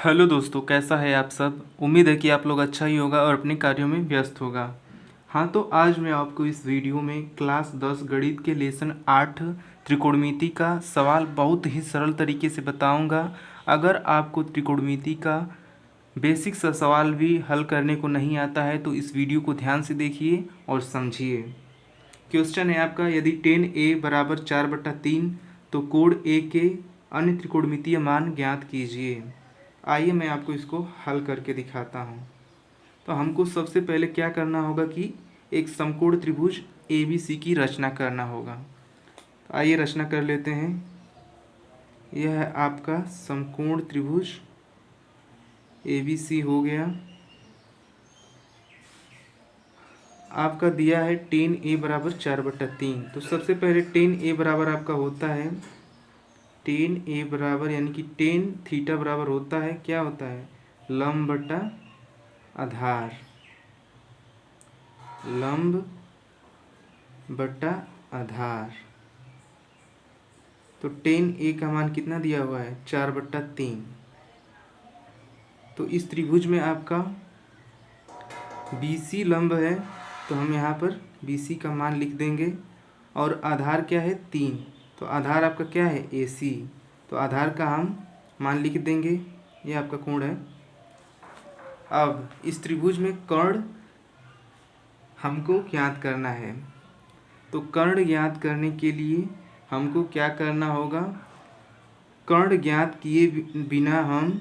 Hello दोस्तों, कैसा है आप सब। उम्मीद है कि आप लोग अच्छा ही होगा और अपने कार्यों में व्यस्त होगा। हाँ, तो आज मैं आपको इस वीडियो में क्लास 10 गणित के लेसन 8 त्रिकोणमिति का सवाल बहुत ही सरल तरीके से बताऊंगा। अगर आपको त्रिकोणमिति का बेसिक सा सवाल भी हल करने को नहीं आता है तो इस वीडियो को ध्यान से देखिए और समझिए। क्वेश्चन है आपका, यदि tan a बराबर 4/3 तो कोण a के अन्य त्रिकोणमितीय मान ज्ञात कीजिए। आइए मैं आपको इसको हल करके दिखाता हूँ। तो हमको सबसे पहले क्या करना होगा कि एक समकोण त्रिभुज ABC की रचना करना होगा। तो आइए रचना कर लेते हैं। यह है आपका समकोण त्रिभुज ABC हो गया। आपका दिया है tan a बराबर 4/3। तो सबसे पहले tan a बराबर आपका होता है tan a बराबर यानी कि tan थीटा बराबर होता है, क्या होता है, लंब बटा आधार, लंब बटा आधार। तो tan a का मान कितना दिया हुआ है, 4/3। तो इस त्रिभुज में आपका BC लंब है, तो हम यहाँ पर BC का मान लिख देंगे। और आधार क्या है, 3। तो आधार आपका क्या है, AC। तो आधार का हम मान लिख देंगे, ये आपका कोण है। अब इस त्रिभुज में कर्ण हमको ज्ञात करना है। तो कर्ण ज्ञात करने के लिए हमको क्या करना होगा, कर्ण ज्ञात किए बिना हम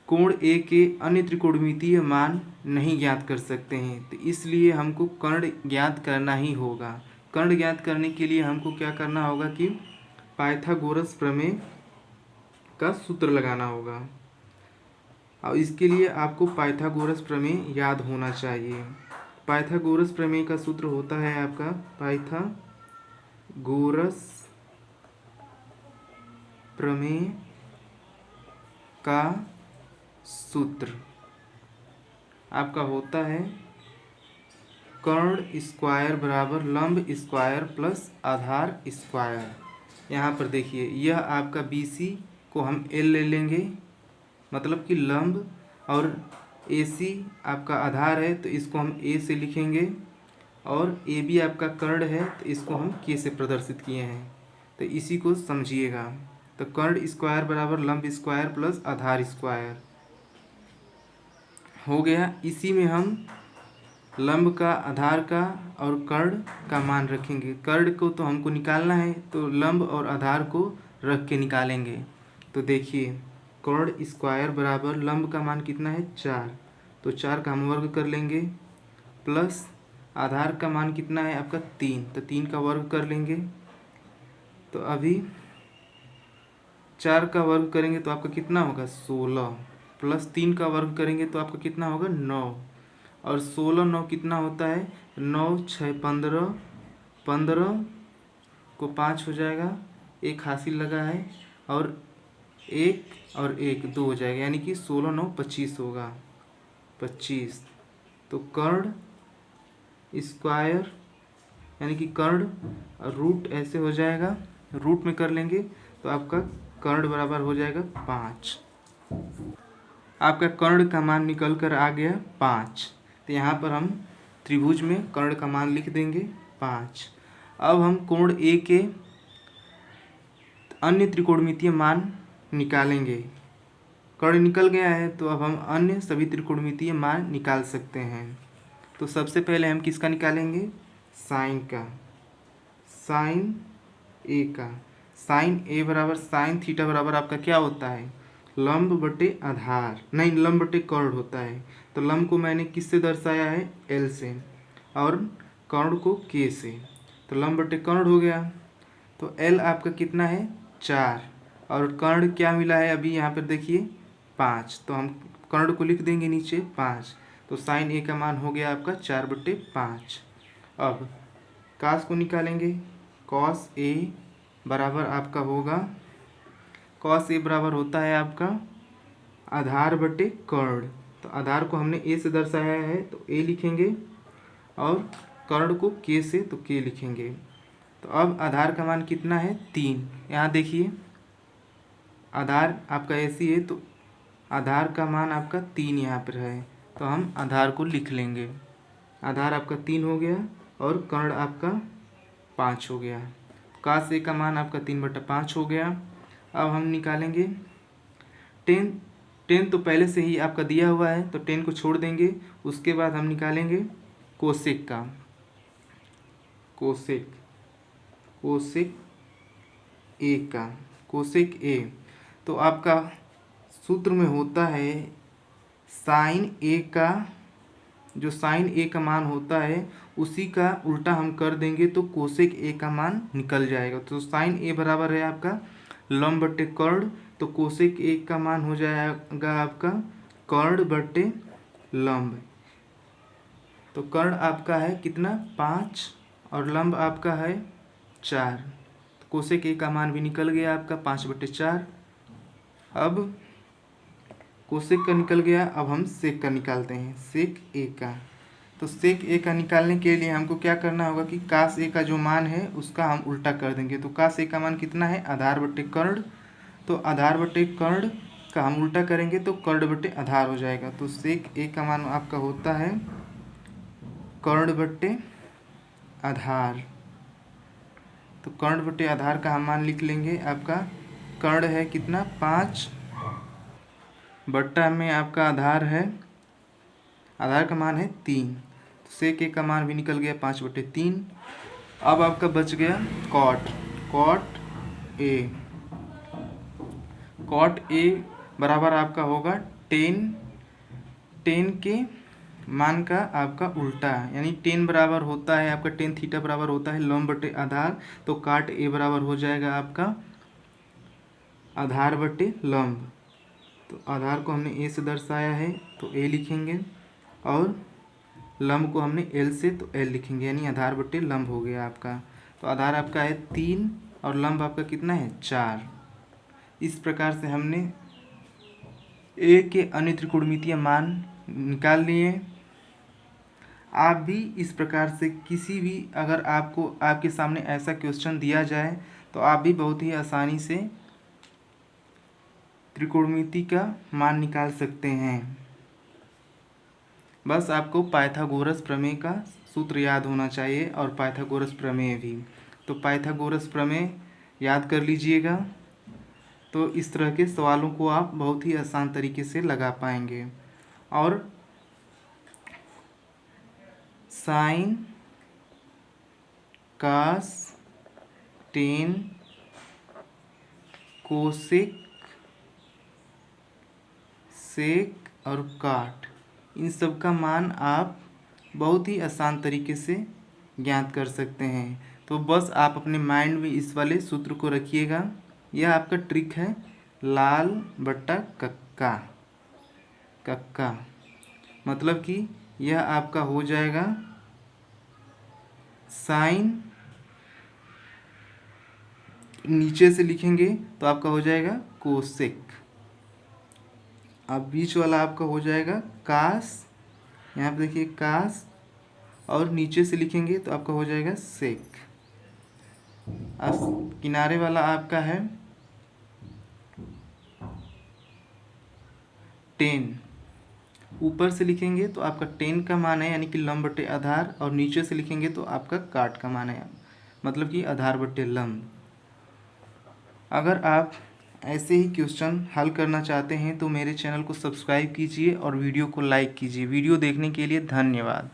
कोण A के अन्य त्रिकोणमितीय मान नहीं ज्ञात कर सकते हैं। तो इसलिए हमको कर्ण ज्ञात करना ही होगा। कर्ण ज्ञात करने के लिए हमको क्या करना होगा कि पाइथागोरस प्रमेय का सूत्र लगाना होगा। और इसके लिए आपको पाइथागोरस प्रमेय याद होना चाहिए। पाइथागोरस प्रमेय का सूत्र होता है आपका पाइथागोरस प्रमेय का सूत्र आपका होता है कर्ण स्क्वायर बराबर लंब स्क्वायर प्लस आधार स्क्वायर। यहाँ पर देखिए, यह आपका BC को हम L ले लेंगे, मतलब कि लंब, और AC आपका आधार है तो इसको हम A से लिखेंगे, और AB आपका कर्ण है तो इसको हम K से प्रदर्शित किए हैं। तो इसी को समझिएगा। तो कर्ण स्क्वायर बराबर लंब स्क्वायर प्लस आधार स्क्वायर हो गया। इसी में हम लंब का, आधार का और कर्ण का मान रखेंगे। कर्ण को तो हमको निकालना है, तो लंब और आधार को रख के निकालेंगे। तो देखिए, कर्ण स्क्वायर बराबर लंब का मान कितना है, 4। तो 4 का हम वर्ग कर लेंगे, प्लस आधार का मान कितना है आपका 3। तो 3 का वर्ग कर लेंगे। तो अभी 4 का वर्ग करेंगे तो आपका कितना होगा, 16, प्लस 3 का वर्ग करेंगे तो आपका कितना होगा, 9। और 16 9 कितना होता है, 9 6 15, 15 को 5 हो जाएगा, एक हासिल लगा है, और 1 और 1 2 हो जाएगा, यानी कि 16 9 25 होगा, 25। तो कर्ण स्क्वायर यानी कि कर्ण रूट ऐसे हो जाएगा, रूट में कर लेंगे तो आपका कर्ण बराबर हो जाएगा 5। आपका कर्ण का मान निकल कर आ गया 5। तो यहाँ पर हम त्रिभुज में कर्ण का मान लिख देंगे 5। अब हम कोण A के अन्य त्रिकोणमितीय मान निकालेंगे। कर्ण निकल गया है तो अब हम अन्य सभी त्रिकोणमितीय मान निकाल सकते हैं। तो सबसे पहले हम किसका निकालेंगे, साइन का, साइन A का। साइन A बराबर साइन थीटा बराबर आपका क्या होता है, लंब बटे आधार, नहीं, लंब बटे कर्ण होता है। तो लंब को मैंने किससे दर्शाया है, L से, और कर्ण को K से। तो लंब बटे कर्ण हो गया। तो L आपका कितना है, 4, और कर्ण क्या मिला है अभी यहाँ पर देखिए 5। तो हम कर्ण को लिख देंगे नीचे 5। तो साइन A का मान हो गया आपका 4/5। अब कास को निकालेंगे। कॉस A बराबर आपका होगा, कॉस A बराबर होता है आपका आधार बटे कर्ण। तो आधार को हमने A से दर्शाया है तो A लिखेंगे, और कर्ण को K से तो K लिखेंगे। तो अब आधार का मान कितना है, 3। यहाँ देखिए आधार आपका ऐसी है तो आधार का मान आपका 3 यहाँ पर है, तो हम आधार को लिख लेंगे। आधार आपका 3 हो गया और कर्ण आपका 5 हो गया। काश ए का मान आपका 3/5 हो गया। अब हम निकालेंगे 10 तो पहले से ही आपका दिया हुआ है तो 10 को छोड़ देंगे। उसके बाद हम निकालेंगे कोसेक का, कोसेक ए का, कोसेक ए। तो आपका सूत्र में होता है साइन ए का, जो साइन ए का मान होता है उसी का उल्टा हम कर देंगे तो कोसेक ए का मान निकल जाएगा। तो साइन ए बराबर है आपका लंब बटे कर्ण, तो कोसेक ए का मान हो जाएगा आपका कर्ण बटे लंब। तो कर्ण आपका है कितना 5 और लंब आपका है 4, तो कोसेक ए का मान भी निकल गया आपका 5/4। अब कोसेक का निकल गया, अब हम सेक का निकालते हैं, सेक ए का। तो सेक ए का निकालने के लिए हमको क्या करना होगा कि कास ए का जो मान है उसका हम उल्टा कर देंगे। तो कास ए का मान कितना है आधार बटे कर्ण, तो आधार बटे कर्ण का हम उल्टा करेंगे तो कर्ण बटे आधार हो जाएगा। तो सेक ए का मान आपका होता है कर्ण बटे आधार। तो कर्ण बटे आधार का हम मान लिख लेंगे। आपका कर्ण है कितना 5 बट्टा में आपका आधार है, आधार का मान है 3, तो सेक ए का मान भी निकल गया 5/3। अब आपका बच गया कॉट ए। कॉट ए बराबर आपका होगा 10 के मान का आपका उल्टा, यानी 10 बराबर होता है आपका tan थीटा बराबर होता है लंब बटे आधार, तो काट ए बराबर हो जाएगा आपका आधार बटे लंब। तो आधार को हमने ए से दर्शाया है तो ए लिखेंगे और लंब को हमने एल से तो एल लिखेंगे, यानी आधार बटे लंब हो गया आपका। तो आधार आपका है 3 और लंब आपका कितना है 4। इस प्रकार से हमने ए के अन्य त्रिकोणमितीय मान निकाल लिए। आप भी इस प्रकार से किसी भी अगर आपको आपके सामने ऐसा क्वेश्चन दिया जाए तो आप भी बहुत ही आसानी से त्रिकोणमिति का मान निकाल सकते हैं। बस आपको पाइथागोरस प्रमेय का सूत्र याद होना चाहिए और पाइथागोरस प्रमेय भी। तो पाइथागोरस प्रमेय याद कर लीजिएगा, तो इस तरह के सवालों को आप बहुत ही आसान तरीके से लगा पाएंगे। और साइन कास टेन कोसेक सेक और काट, इन सब का मान आप बहुत ही आसान तरीके से ज्ञात कर सकते हैं। तो बस आप अपने माइंड में इस वाले सूत्र को रखिएगा। यह आपका ट्रिक है लाल बट्टा कक्का, कक्का मतलब कि यह आपका हो जाएगा साइन, नीचे से लिखेंगे तो आपका हो जाएगा कोसेक, अब बीच वाला आपका हो जाएगा कास, यहाँ पे देखिए कास, और नीचे से लिखेंगे तो आपका हो जाएगा सेक। अब किनारे वाला आपका है 10, ऊपर से लिखेंगे तो आपका 10 का मान है यानी कि लंब बटे आधार, और नीचे से लिखेंगे तो आपका काट का मान है मतलब कि आधार बटे लंब। अगर आप ऐसे ही क्वेश्चन हल करना चाहते हैं तो मेरे चैनल को सब्सक्राइब कीजिए और वीडियो को लाइक कीजिए। वीडियो देखने के लिए धन्यवाद।